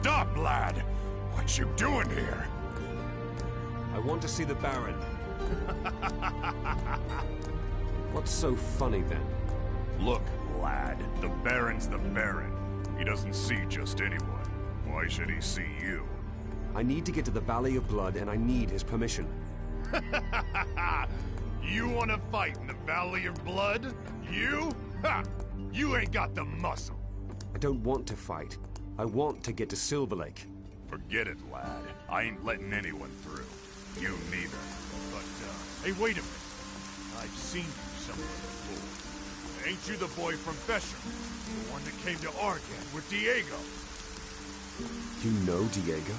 Stop, lad! What you doing here? I want to see the Baron. What's so funny then? Look, lad, the Baron's the Baron. He doesn't see just anyone. Why should he see you? I need to get to the Valley of Blood, and I need his permission. You want to fight in the Valley of Blood? You? Ha! You ain't got the muscle. I don't want to fight. I want to get to Silver Lake. Forget it, lad. I ain't letting anyone through. You neither. But, hey, wait a minute. I've seen you somewhere before. Ain't you the boy from Fesher? The one that came to Arcan with Diego? You know Diego?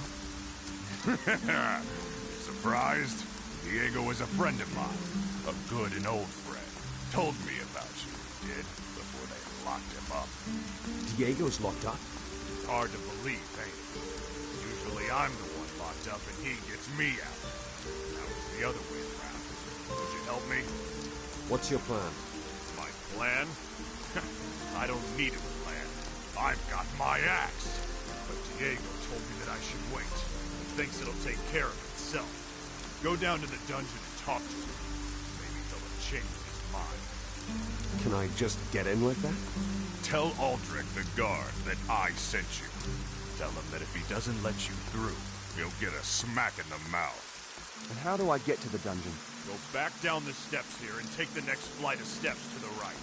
Surprised? Diego was a friend of mine. A good and old friend. Told me about you, did, before they locked him up. Diego's locked up? Hard to believe, ain't it? Usually I'm the one locked up and he gets me out. Now it's the other way around. Would you help me? What's your plan? My plan? I don't need a plan. I've got my axe. But Diego told me that I should wait. He thinks it'll take care of itself. Go down to the dungeon and talk to him. Maybe he'll have changed his mind. Can I just get in like that? Tell Aldrich the guard that I sent you. Tell him that if he doesn't let you through, he'll get a smack in the mouth. And how do I get to the dungeon? Go back down the steps here and take the next flight of steps to the right.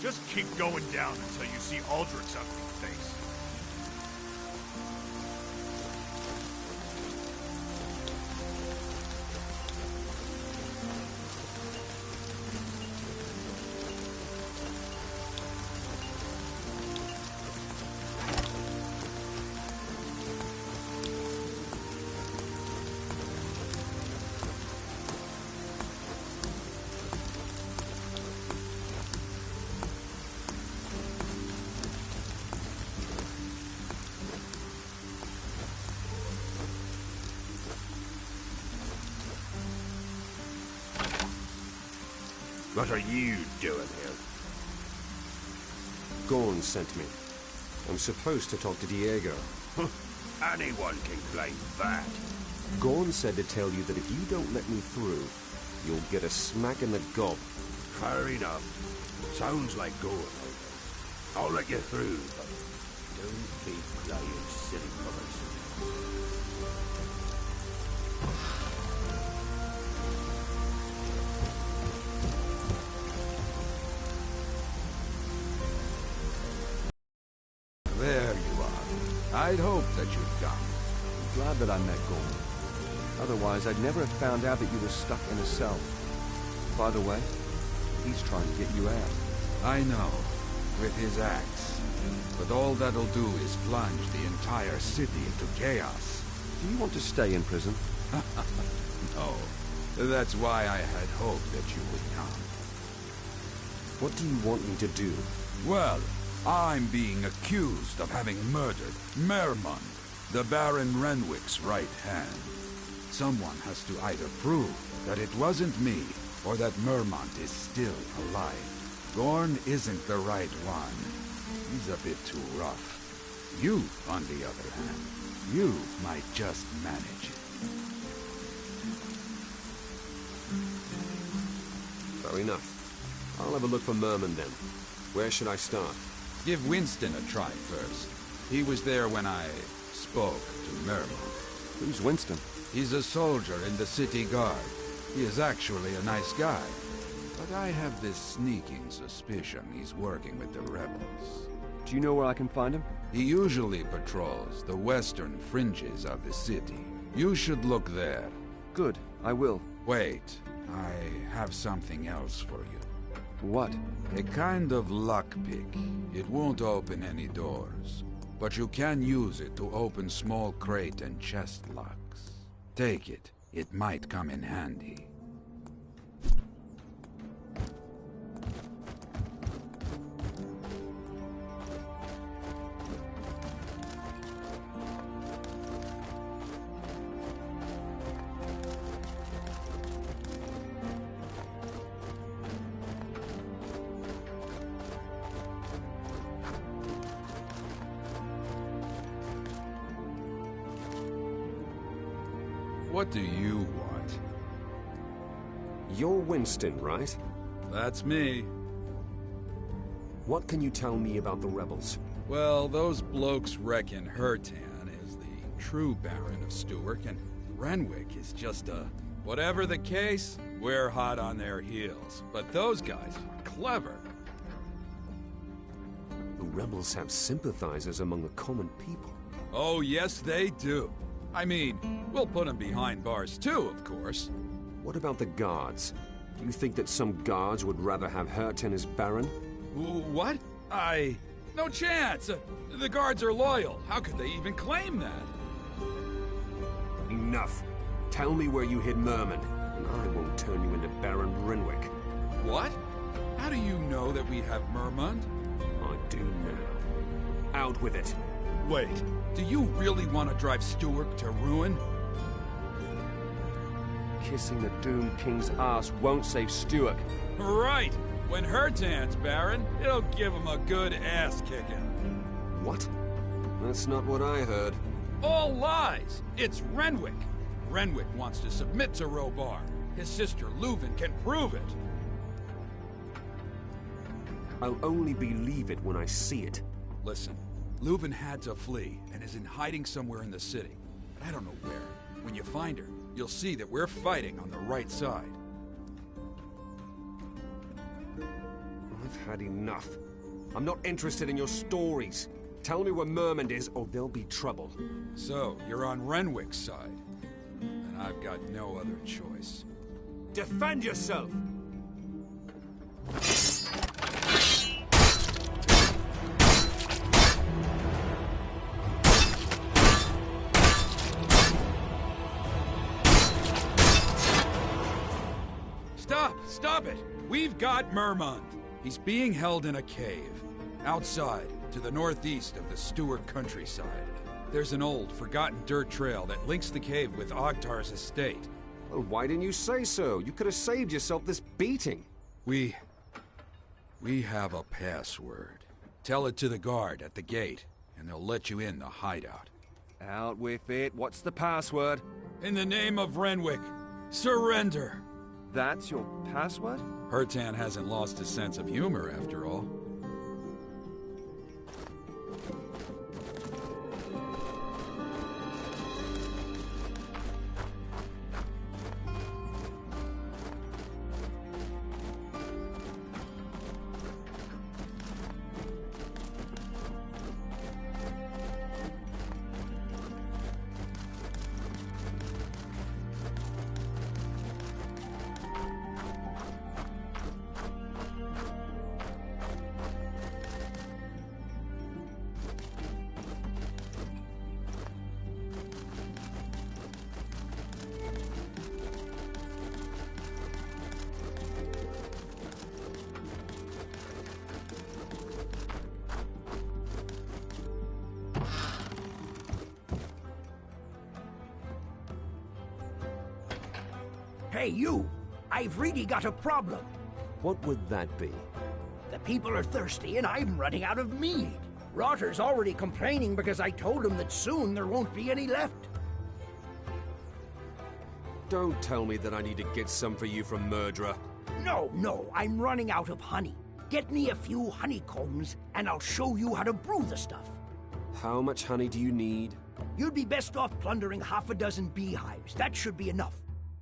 Just keep going down until you see Aldrich's ugly face. What are you doing here? Gorn sent me. I'm supposed to talk to Diego. Anyone can claim that. Gorn said to tell you that if you don't let me through, you'll get a smack in the gob. Fair enough. Sounds like Gorn. I'll let you through, but don't be playing silly buggers. There you are. I'd hoped that you'd come. I'm glad that I met Gorn. Otherwise, I'd never have found out that you were stuck in a cell. By the way, he's trying to get you out. I know, with his axe. But all that'll do is plunge the entire city into chaos. Do you want to stay in prison? No. That's why I had hoped that you would come. What do you want me to do? Well, I'm being accused of having murdered Mermund, the Baron Renwick's right hand. Someone has to either prove that it wasn't me, or that Mermund is still alive. Gorn isn't the right one. He's a bit too rough. You, on the other hand, you might just manage it. Fair enough. I'll have a look for Merman then. Where should I start? Give Winston a try first. He was there when I spoke to Mermund. Who's Winston? He's a soldier in the city guard. He is actually a nice guy. But I have this sneaking suspicion he's working with the rebels. Do you know where I can find him? He usually patrols the western fringes of the city. You should look there. Good, I will. Wait, I have something else for you. What? A kind of lockpick. It won't open any doors, but you can use it to open small crate and chest locks. Take it. It might come in handy. What do you want? You're Winston, right? That's me. What can you tell me about the rebels? Well, those blokes reckon Hertan is the true Baron of Stewart, and Renwick is just a... Whatever the case, we're hot on their heels. But those guys are clever. The rebels have sympathizers among the common people. Oh, yes, they do. I mean, we'll put them behind bars too, of course. What about the guards? Do you think that some guards would rather have Hertan as Baron? What? No chance! The guards are loyal. How could they even claim that? Enough. Tell me where you hid Merman, and I won't turn you into Baron Renwick. What? How do you know that we have Mermund? I do now. Out with it. Wait, do you really want to drive Stewart to ruin? Kissing the Doom King's ass won't save Stewart. Right! When Hertan's Baron, it'll give him a good ass-kicking. What? That's not what I heard. All lies! It's Renwick! Renwick wants to submit to Robar. His sister Leuven can prove it. I'll only believe it when I see it. Listen, Leuven had to flee and is in hiding somewhere in the city. But I don't know where. When you find her, you'll see that we're fighting on the right side. I've had enough. I'm not interested in your stories. Tell me where Mermund is, or there'll be trouble. So, you're on Renwick's side. And I've got no other choice. Defend yourself! Stop it! We've got Mermund. He's being held in a cave, outside, to the northeast of the Stewart countryside. There's an old, forgotten dirt trail that links the cave with Ogtar's estate. Well, why didn't you say so? You could have saved yourself this beating. We have a password. Tell it to the guard at the gate, and they'll let you in the hideout. Out with it. What's the password? In the name of Renwick, surrender! That's your password? Hertan hasn't lost his sense of humor, after all. Hey, you! I've really got a problem. What would that be? The people are thirsty and I'm running out of mead. Rotter's already complaining because I told him that soon there won't be any left. Don't tell me that I need to get some for you from Murdra. No, I'm running out of honey. Get me a few honeycombs and I'll show you how to brew the stuff. How much honey do you need? You'd be best off plundering half a dozen beehives. That should be enough.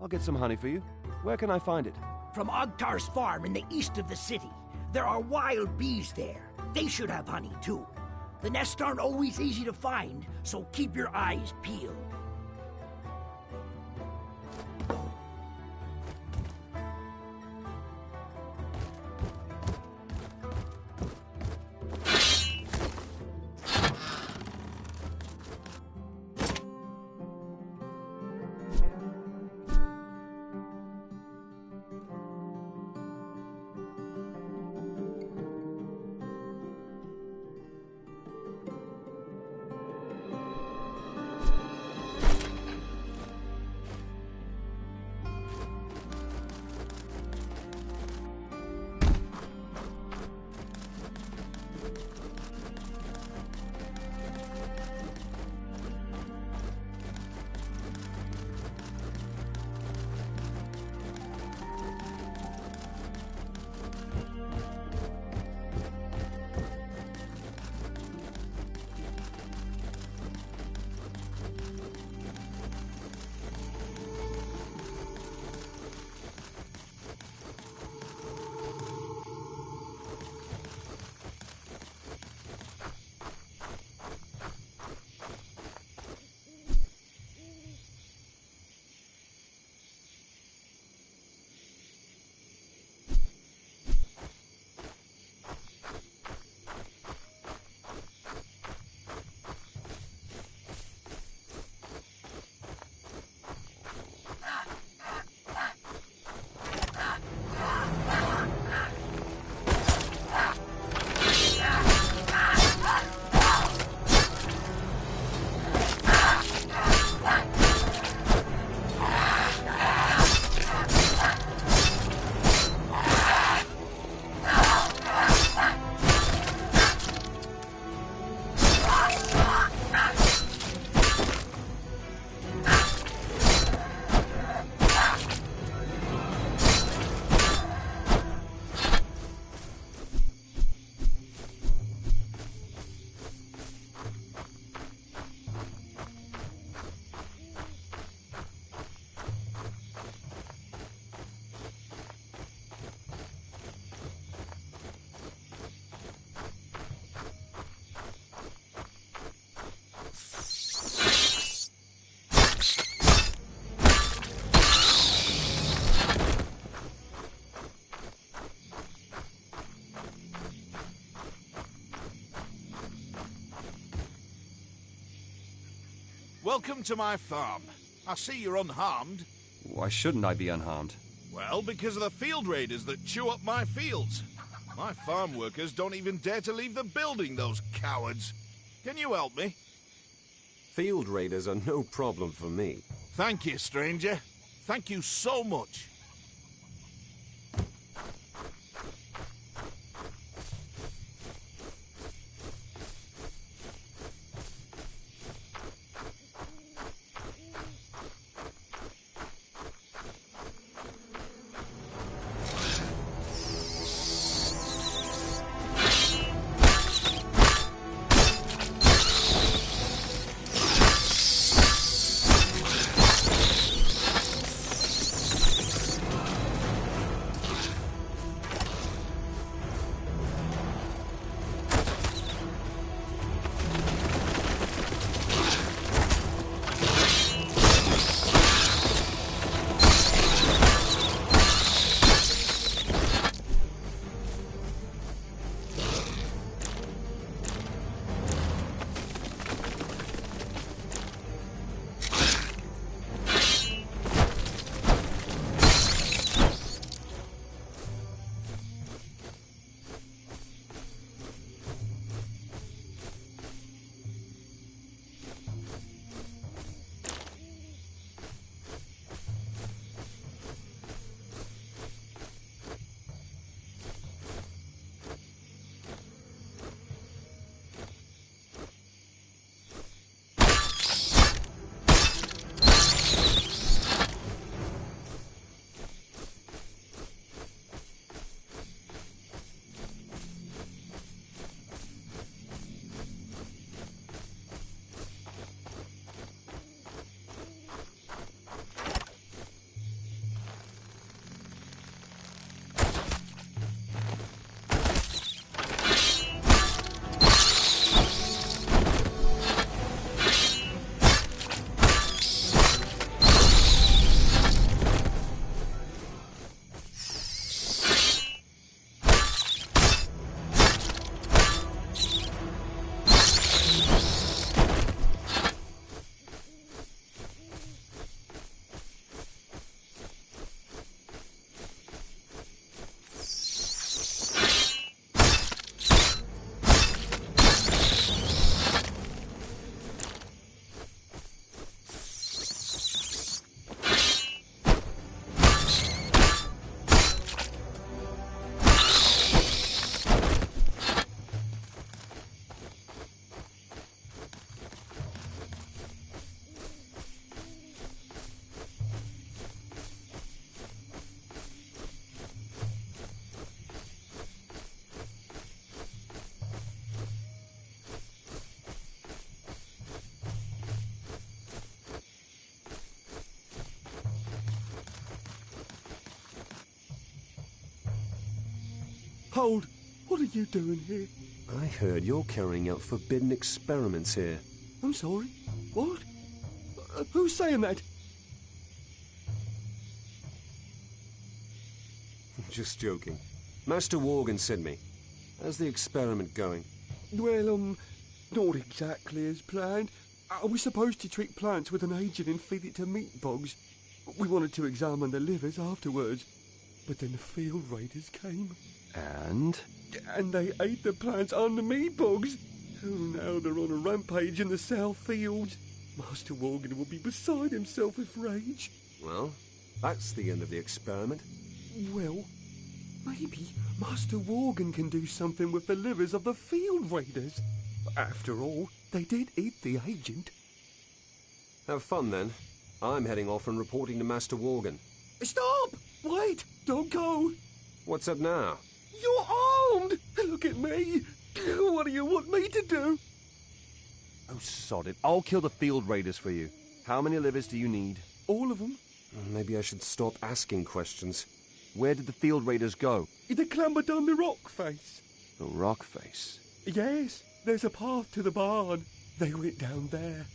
I'll get some honey for you. Where can I find it? From Ogtar's farm in the east of the city. There are wild bees there. They should have honey, too. The nests aren't always easy to find, so keep your eyes peeled. Welcome to my farm. I see you're unharmed. Why shouldn't I be unharmed? Well, because of the field raiders that chew up my fields. My farm workers don't even dare to leave the building, those cowards. Can you help me? Field raiders are no problem for me. Thank you, stranger. Thank you so much. Hold! What are you doing here? I heard you're carrying out forbidden experiments here. I'm sorry? What? Who's saying that? Just joking. Master Worgen sent me. How's the experiment going? Well, not exactly as planned. Are we supposed to treat plants with an agent and feed it to meat bogs? We wanted to examine the livers afterwards, but then the field raiders came. And? And they ate the plants on the meat bogs. Oh, now they're on a rampage in the south fields. Master Worgen will be beside himself with rage. Well, that's the end of the experiment. Well, maybe Master Worgen can do something with the livers of the field raiders. After all, they did eat the agent. Have fun, then. I'm heading off and reporting to Master Worgen. Stop! Wait! Don't go! What's up now? You're armed! Look at me! What do you want me to do? Oh, sod it. I'll kill the field raiders for you. How many livers do you need? All of them. Maybe I should stop asking questions. Where did the field raiders go? They clambered down the rock face. The rock face? Yes, there's a path to the barn. They went down there.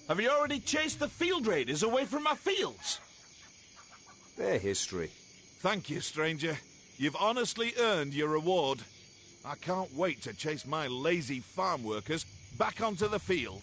Have you already chased the field raiders away from my fields? Their history. Thank you, stranger. You've honestly earned your reward. I can't wait to chase my lazy farm workers back onto the field.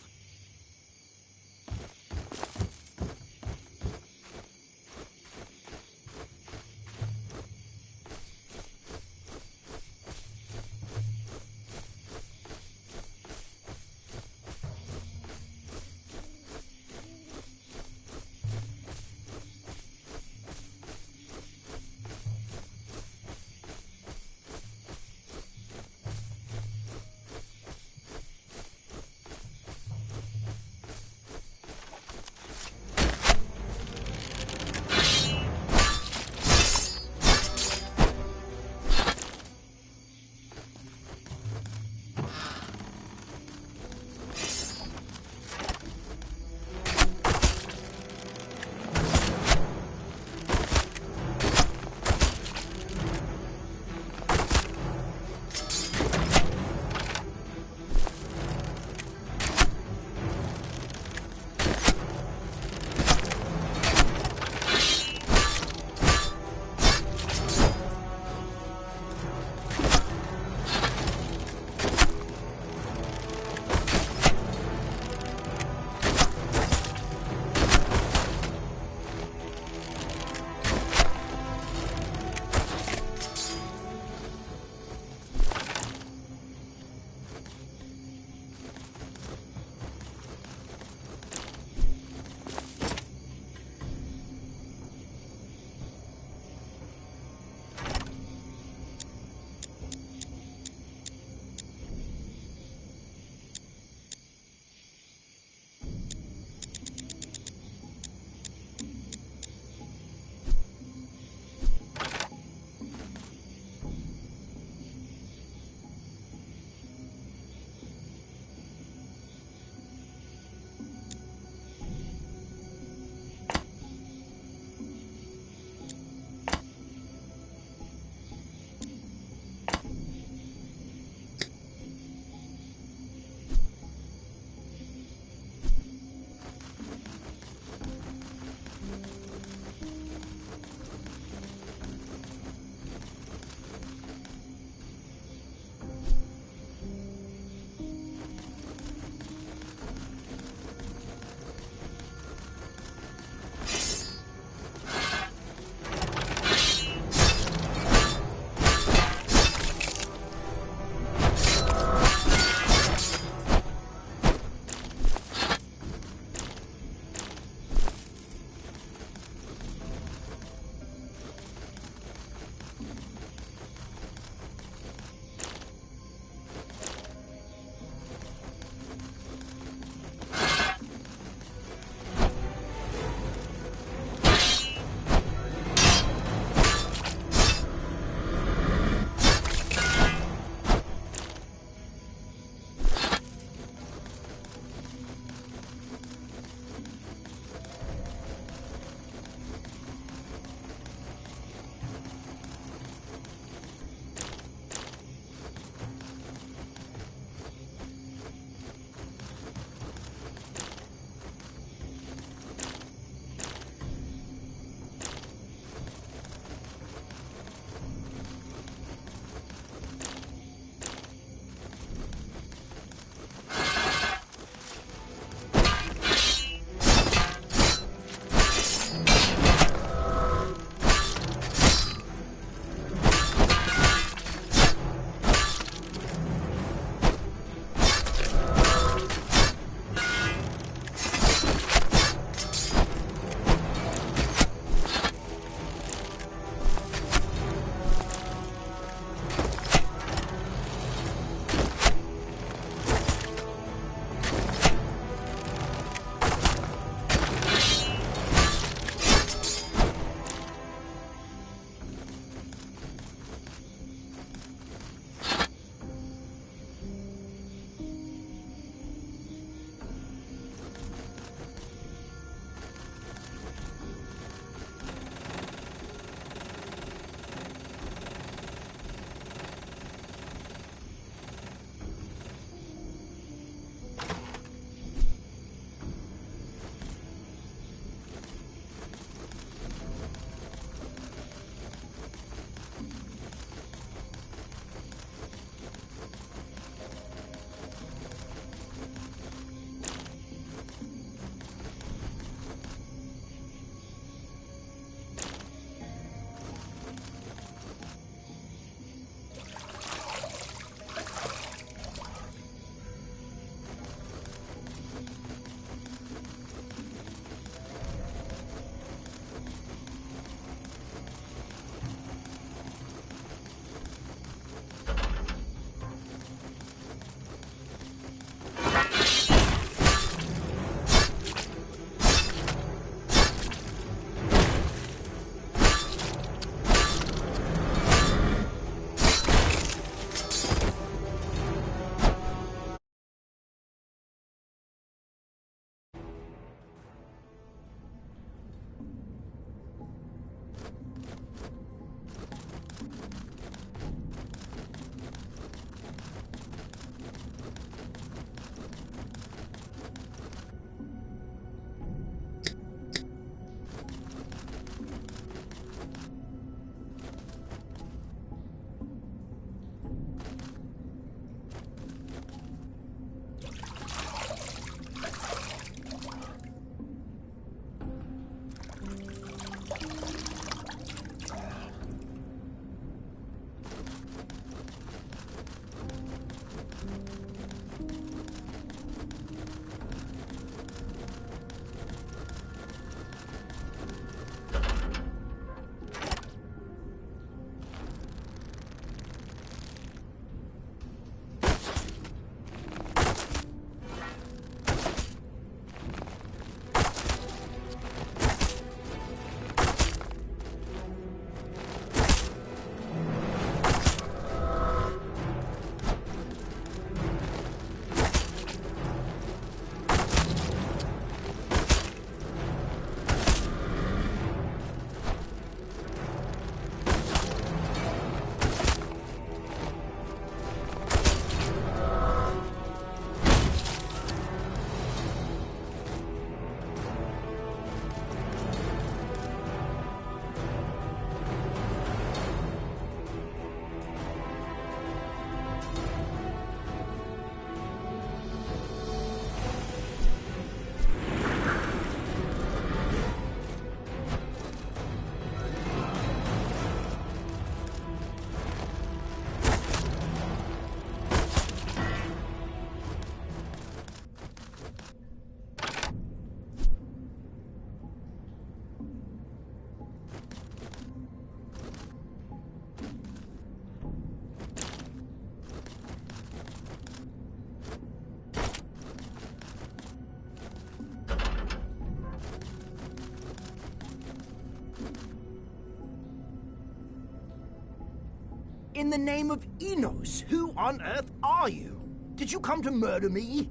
In the name of Enos, who on earth are you? Did you come to murder me?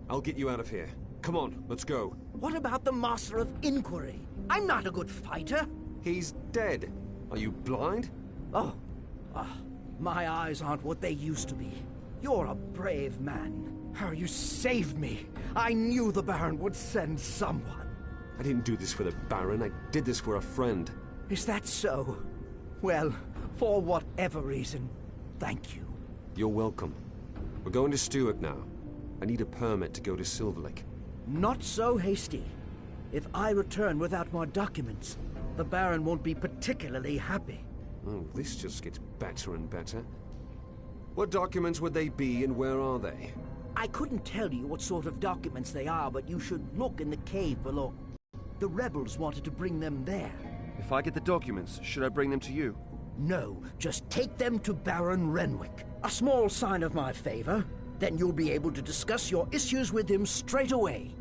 I'll get you out of here. Come on, let's go. What about the Master of Inquiry? I'm not a good fighter. He's dead. Are you blind? Oh, my eyes aren't what they used to be. You're a brave man. How you saved me. I knew the Baron would send someone. I didn't do this for the Baron. I did this for a friend. Is that so? Well, for whatever reason, thank you. You're welcome. We're going to Stuart now. I need a permit to go to Silver Lake. Not so hasty. If I return without more documents, the Baron won't be particularly happy. Oh, this just gets better and better. What documents would they be and where are they? I couldn't tell you what sort of documents they are, but you should look in the cave below. The rebels wanted to bring them there. If I get the documents, should I bring them to you? No, just take them to Baron Renwick. A small sign of my favor. Then you'll be able to discuss your issues with him straight away.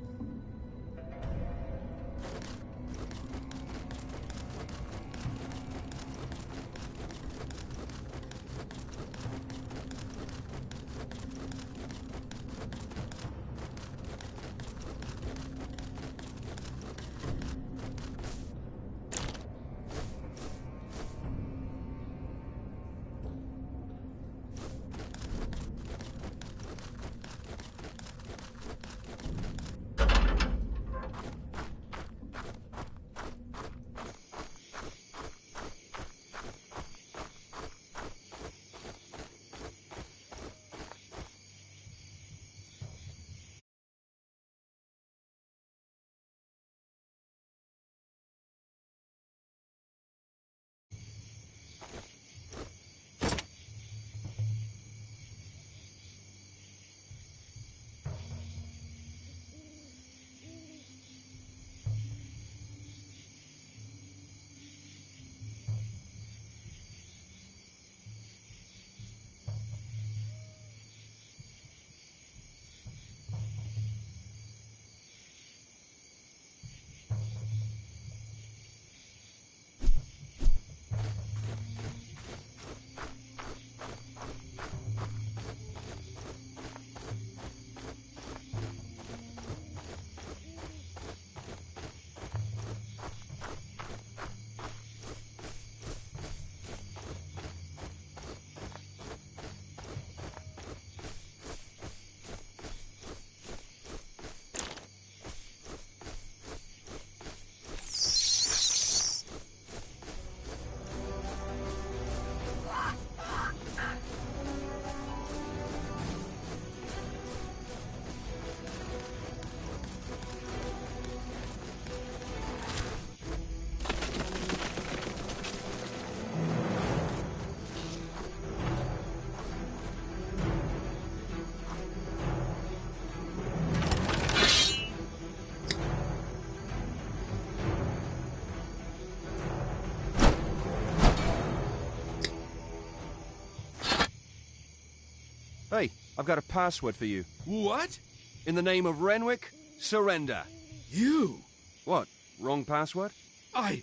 Hey, I've got a password for you. What? In the name of Renwick, surrender. You? What, wrong password? I...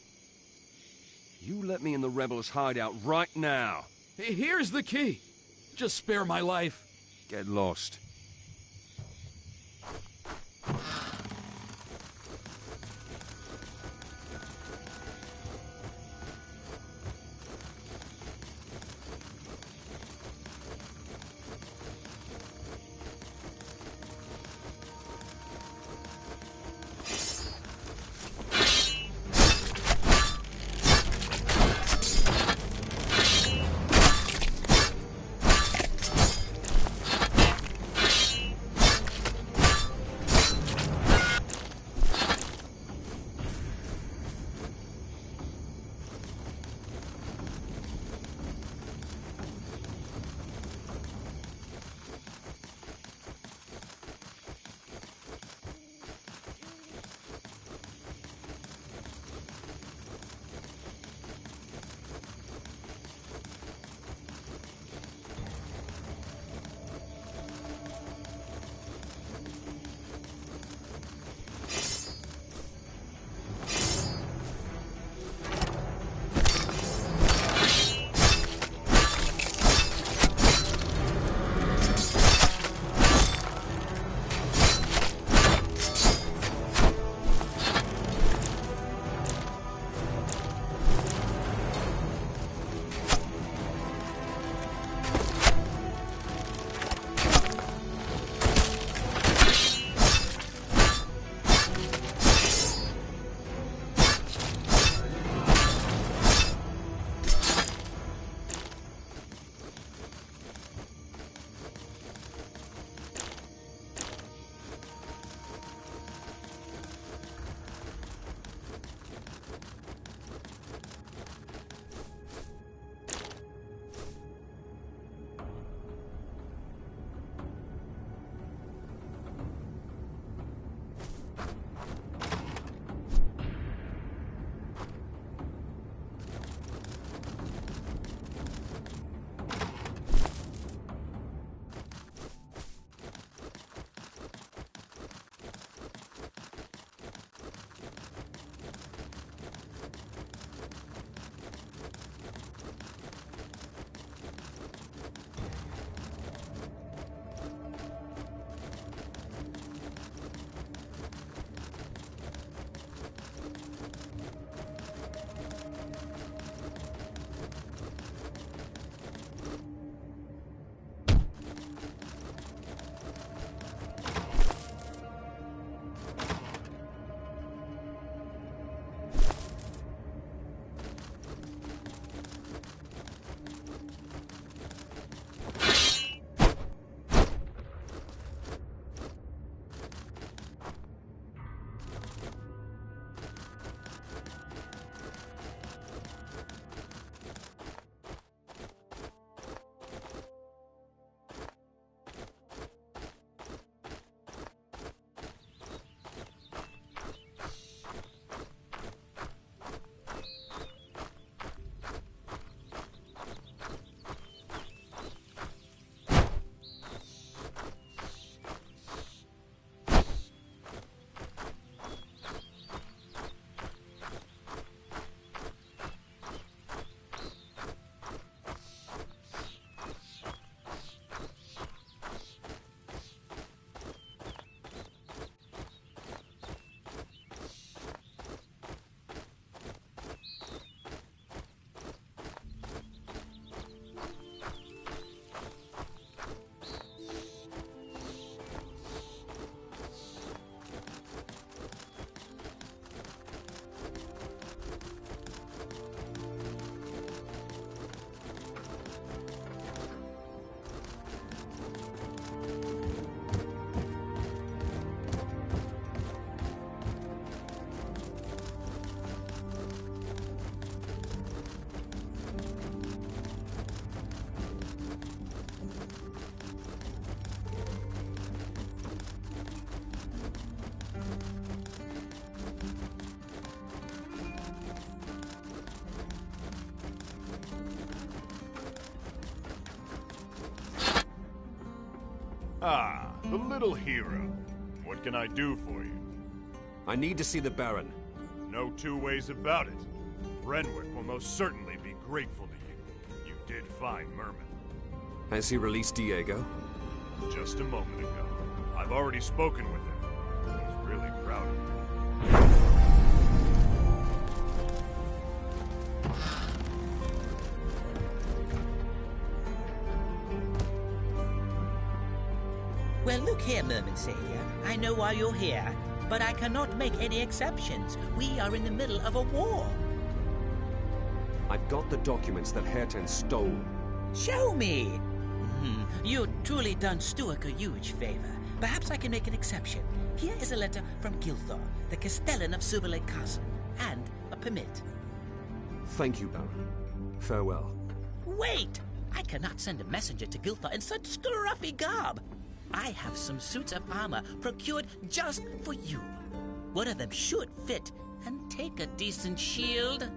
You let me in the rebels' hideout right now. Here's the key. Just spare my life. Get lost. Ah, the little hero. What can I do for you? I need to see the Baron. No two ways about it. Renwick will most certainly be grateful to you. You did find Merman. Has he released Diego? Just a moment ago. I've already spoken with him. He's really proud of you. Well, look here, Merman Savior. I know why you're here, but I cannot make any exceptions. We are in the middle of a war. I've got the documents that Hairten stole. Show me! You've truly done Stuart a huge favor. Perhaps I can make an exception. Here is a letter from Gilthor, the Castellan of Silver Lake Castle, and a permit. Thank you, Baron. Farewell. Wait! I cannot send a messenger to Gilthor in such scruffy garb. I have some suits of armor procured just for you. One of them should fit, and take a decent shield.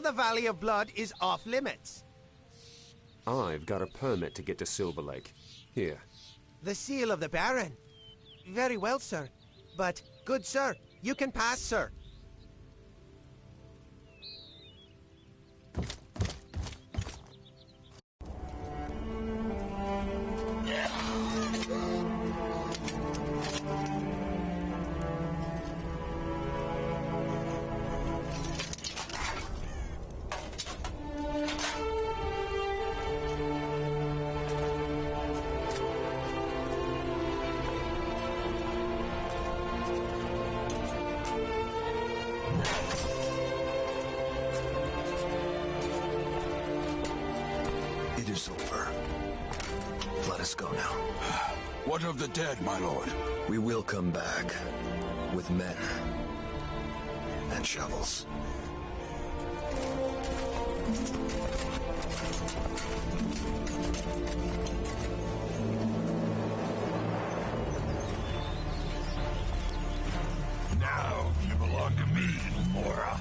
the Valley of Blood is off limits. I've got a permit to get to Silver Lake. Here. The seal of the Baron. Very well, sir. But, good sir, you can pass, sir. It is over. Let us go now. What of the dead, my lord? We will come back with men and shovels. Now you belong to me, Mora.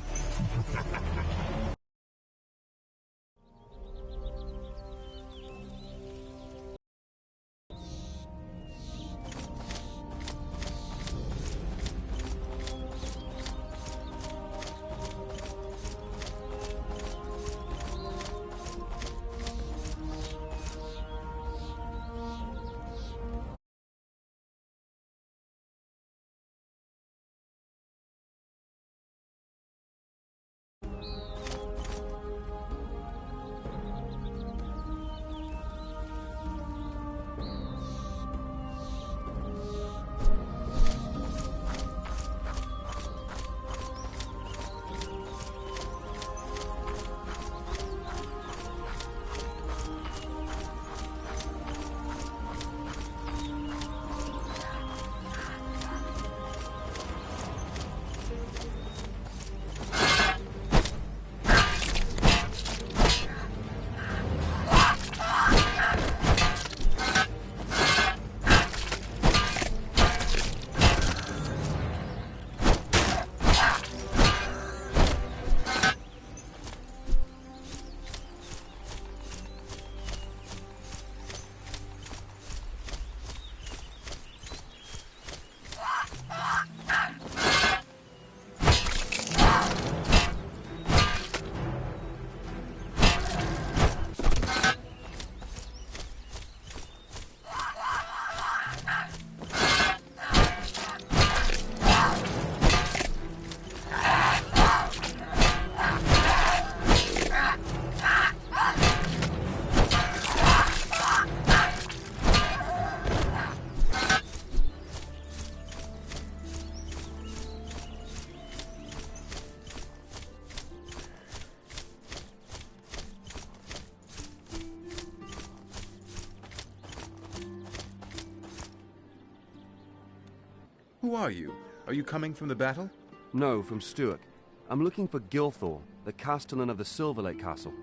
Who are you? Are you coming from the battle? No, from Stuart. I'm looking for Gilthor, the castellan of the Silver Lake Castle.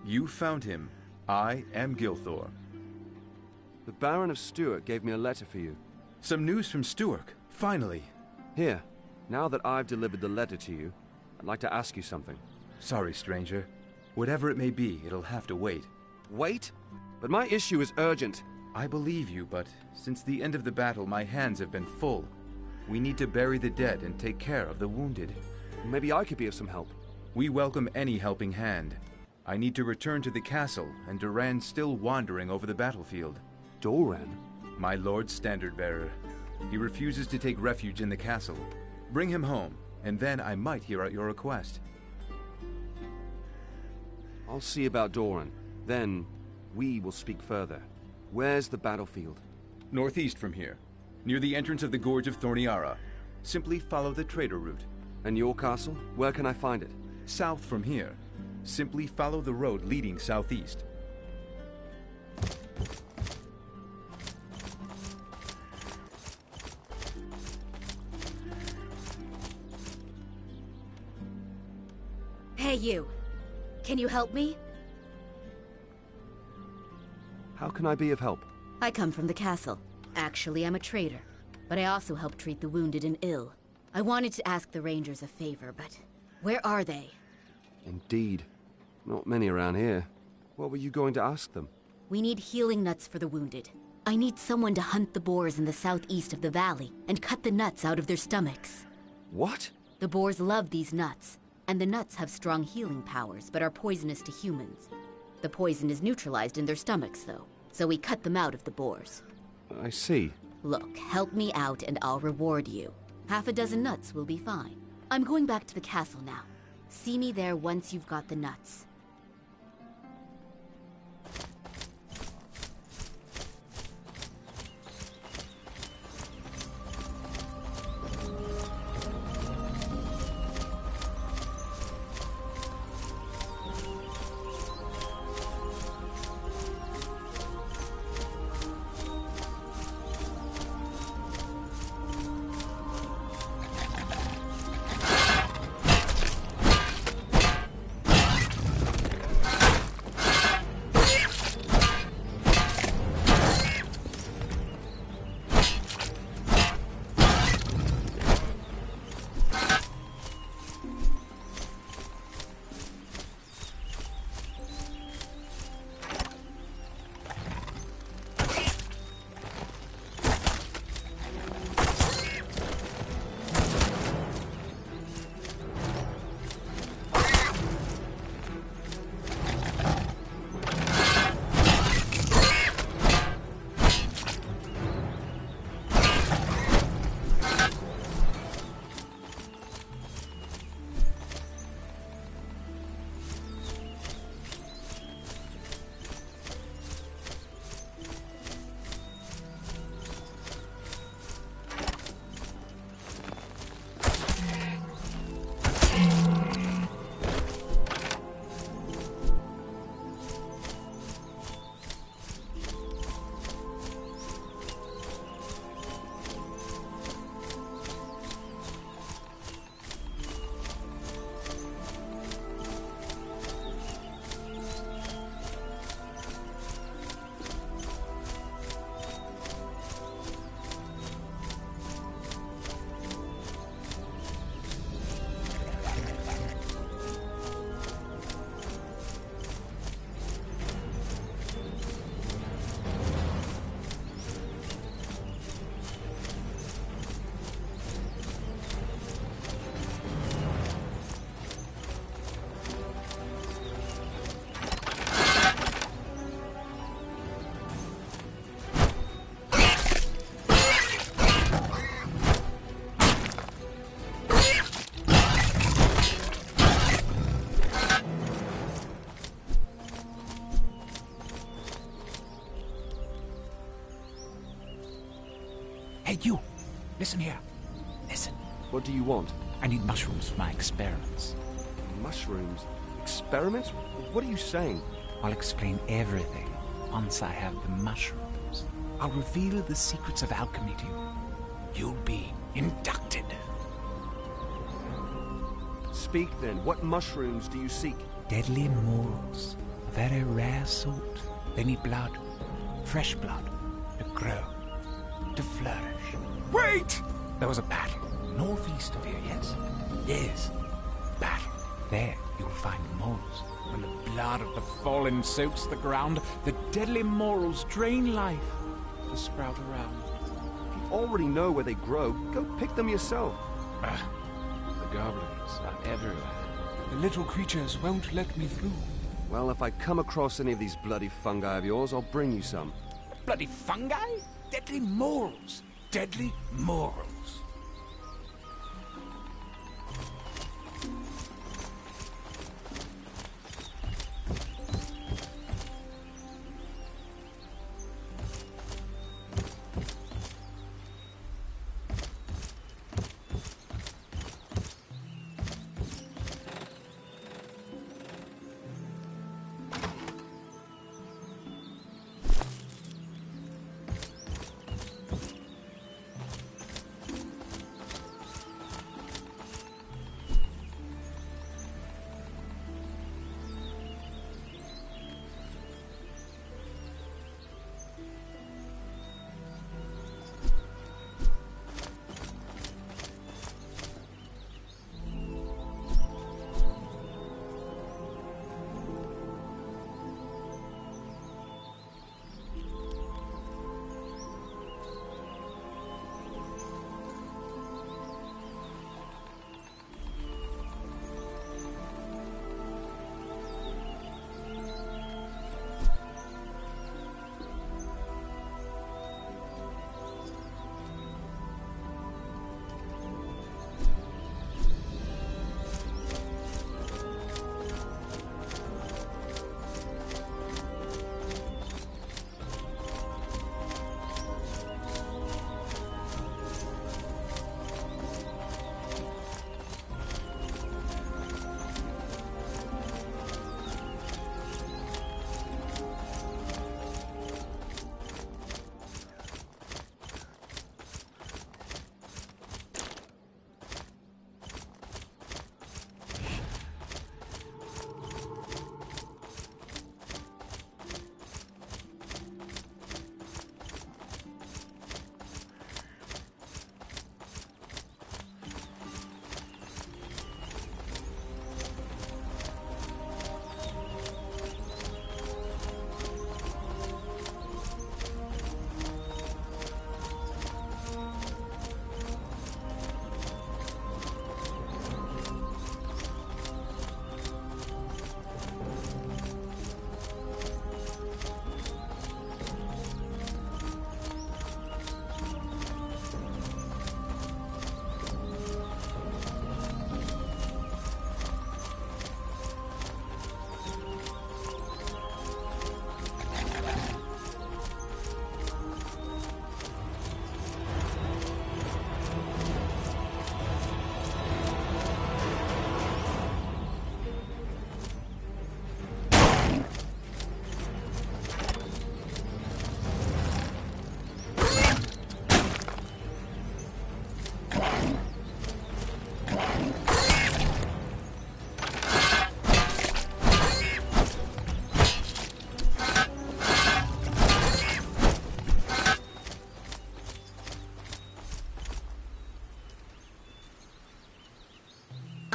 You found him. I am Gilthor. The Baron of Stuart gave me a letter for you. Some news from Stuart, finally. Here, now that I've delivered the letter to you, I'd like to ask you something. Sorry, stranger. Whatever it may be, it'll have to wait. Wait? But my issue is urgent. I believe you, but since the end of the battle, my hands have been full. We need to bury the dead and take care of the wounded. Maybe I could be of some help. We welcome any helping hand. I need to return to the castle, and Duran's still wandering over the battlefield. Duran? My lord's standard-bearer. He refuses to take refuge in the castle. Bring him home, and then I might hear out your request. I'll see about Doran. Then, we will speak further. Where's the battlefield? Northeast from here, near the entrance of the Gorge of Thorniara. Simply follow the trader route. And your castle? Where can I find it? South from here. Simply follow the road leading southeast. Hey, you. Can you help me? How can I be of help? I come from the castle. Actually, I'm a trader. But I also help treat the wounded and ill. I wanted to ask the rangers a favor, but where are they? Indeed. Not many around here. What were you going to ask them? We need healing nuts for the wounded. I need someone to hunt the boars in the southeast of the valley and cut the nuts out of their stomachs. What? The boars love these nuts, and the nuts have strong healing powers but are poisonous to humans. The poison is neutralized in their stomachs, though, so we cut them out of the boars. I see. Look, help me out and I'll reward you. 6 nuts will be fine. I'm going back to the castle now. See me there once you've got the nuts. Hey, you! Listen here. Listen. What do you want? I need mushrooms for my experiments. Mushrooms? Experiments? What are you saying? I'll explain everything once I have the mushrooms. I'll reveal the secrets of alchemy to you. You'll be inducted. Speak then. What mushrooms do you seek? Deadly morals. A very rare sort. They need blood. Fresh blood. To grow. To flourish. Wait! There was a battle. Northeast of here, yes? Yes. Battle. There you'll find morals. When the blood of the fallen soaks the ground, the deadly morals drain life to sprout around. If you already know where they grow, go pick them yourself. The goblins are everywhere. The little creatures won't let me through. Well, if I come across any of these bloody fungi of yours, I'll bring you some. Bloody fungi? Deadly morals. Deadly morals.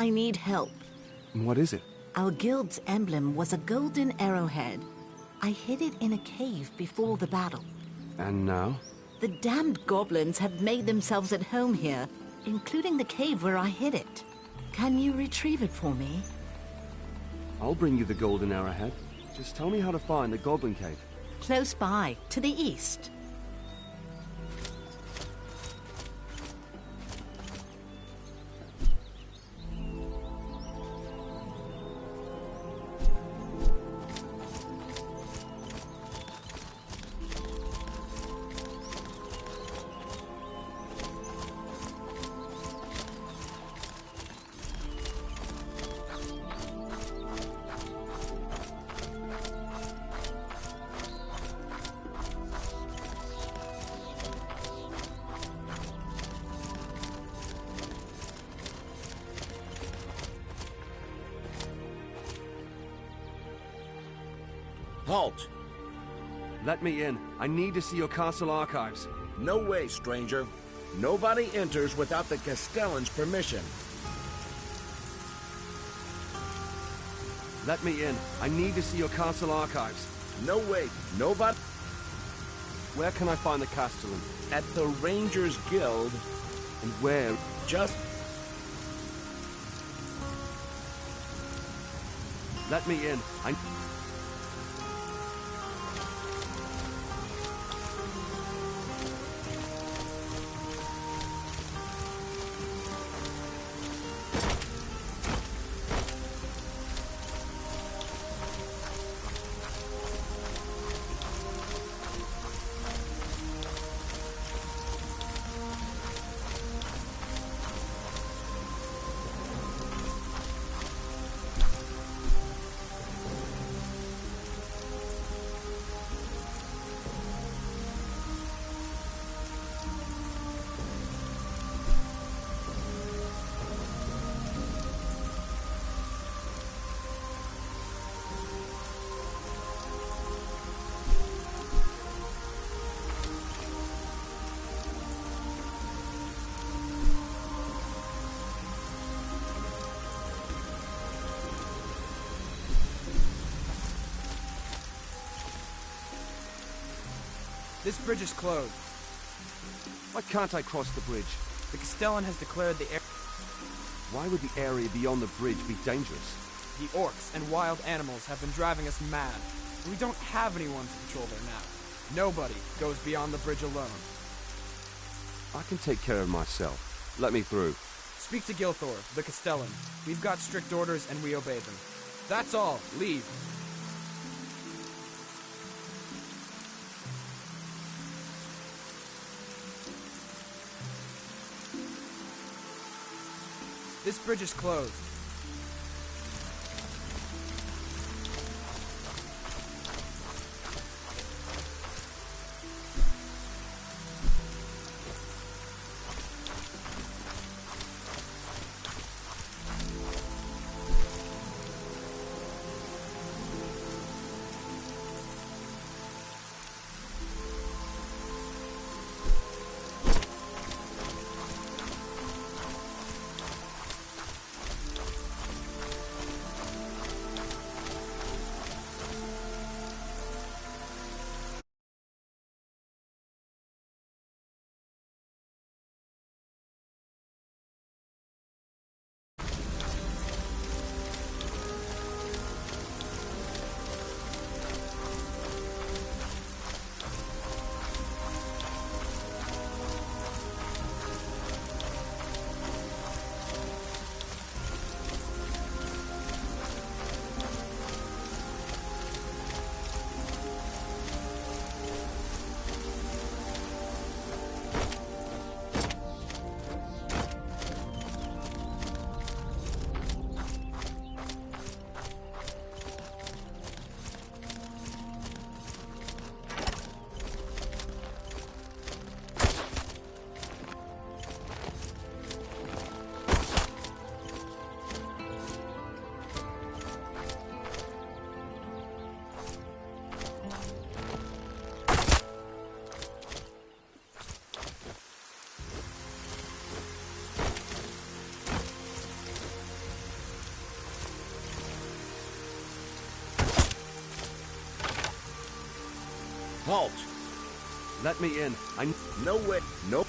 I need help. What is it? Our guild's emblem was a golden arrowhead. I hid it in a cave before the battle. And now? The damned goblins have made themselves at home here, including the cave where I hid it. Can you retrieve it for me? I'll bring you the golden arrowhead. Just tell me how to find the goblin cave. Close by, to the east. Halt! Let me in. I need to see your castle archives. No way, stranger. Nobody enters without the Castellan's permission. Let me in. I need to see your castle archives. No way. Nobody... Where can I find the Castellan? At the Rangers Guild. And where? Just... Let me in. This bridge is closed. Why can't I cross the bridge? The Castellan has declared the area... Why would the area beyond the bridge be dangerous? The orcs and wild animals have been driving us mad. We don't have anyone to patrol there now. Nobody goes beyond the bridge alone. I can take care of myself. Let me through. Speak to Gilthor, the Castellan. We've got strict orders and we obey them. That's all. Leave. This bridge is closed. Halt! Let me in. No way. Nope.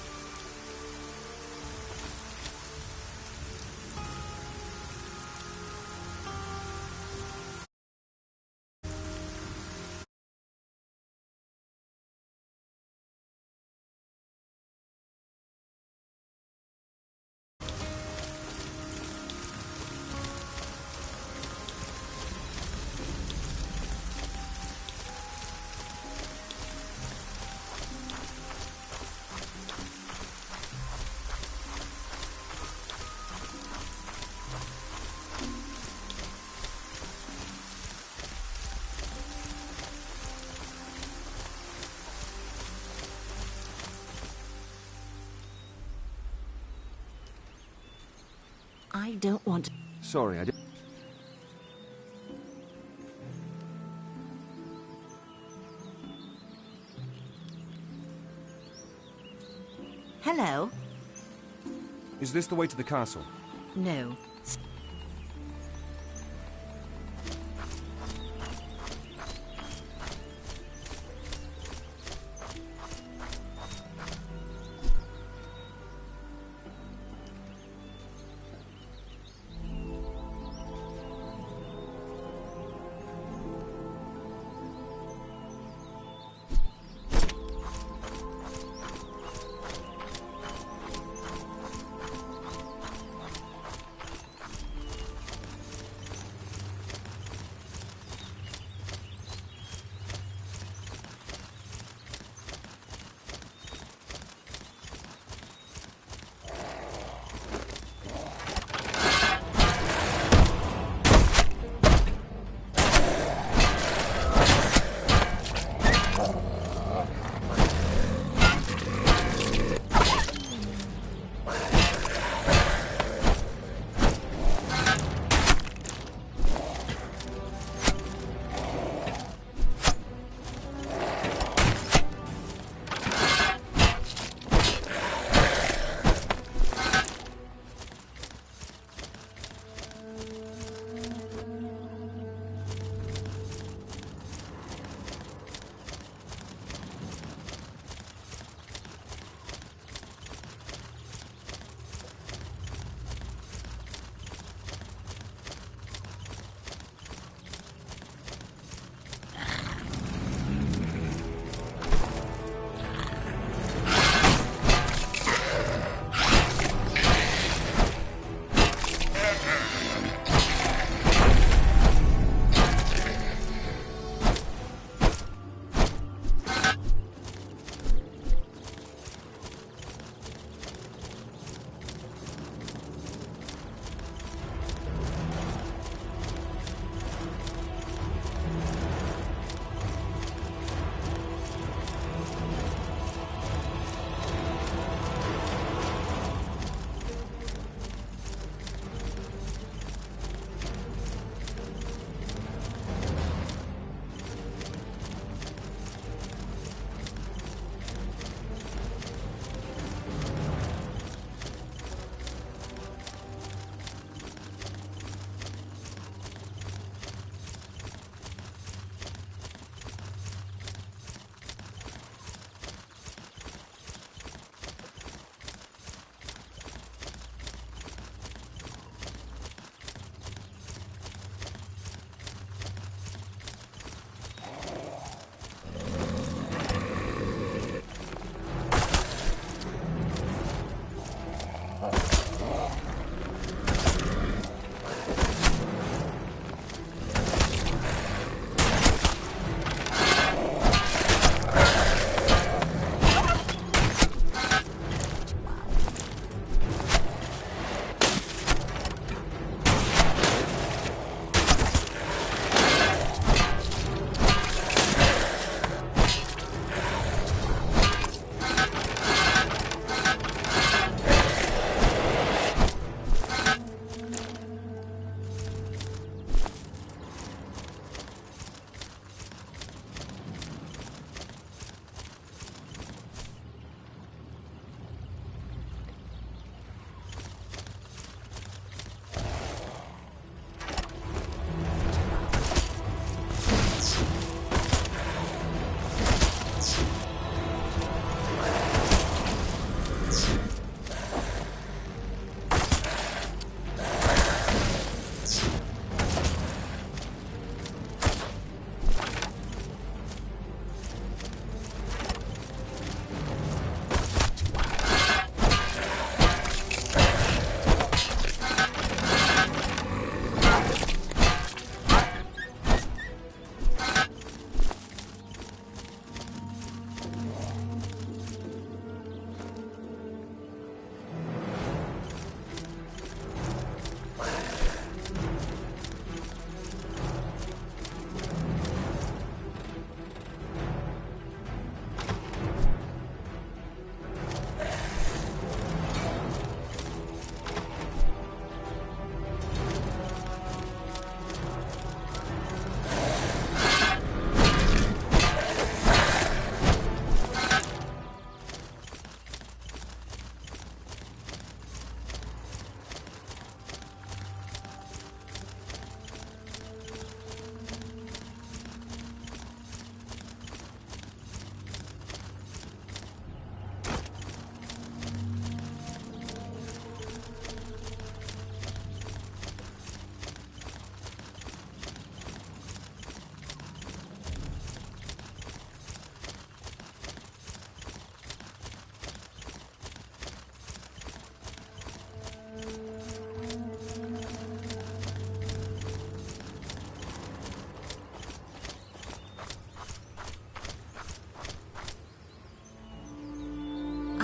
I don't want to... Sorry, I did. Hello? Is this the way to the castle? No.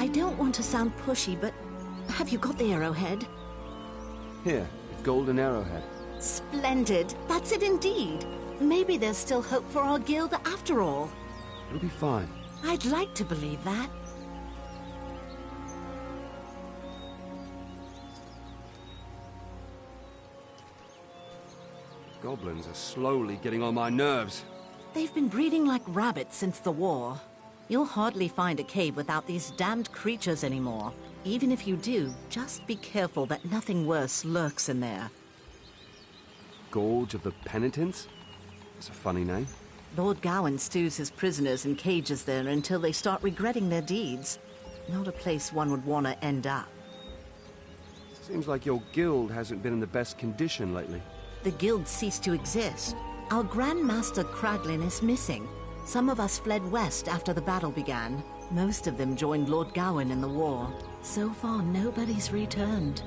I don't want to sound pushy, but have you got the arrowhead? Here, the golden arrowhead. Splendid. That's it indeed. Maybe there's still hope for our guild after all. It'll be fine. I'd like to believe that. Goblins are slowly getting on my nerves. They've been breeding like rabbits since the war. You'll hardly find a cave without these damned creatures anymore. Even if you do, just be careful that nothing worse lurks in there. Gorge of the Penitents? That's a funny name. Lord Gawain stews his prisoners in cages there until they start regretting their deeds. Not a place one would want to end up. Seems like your guild hasn't been in the best condition lately. The guild ceased to exist. Our Grand Master Kraglin is missing. Some of us fled west after the battle began. Most of them joined Lord Gawain in the war. So far, nobody's returned.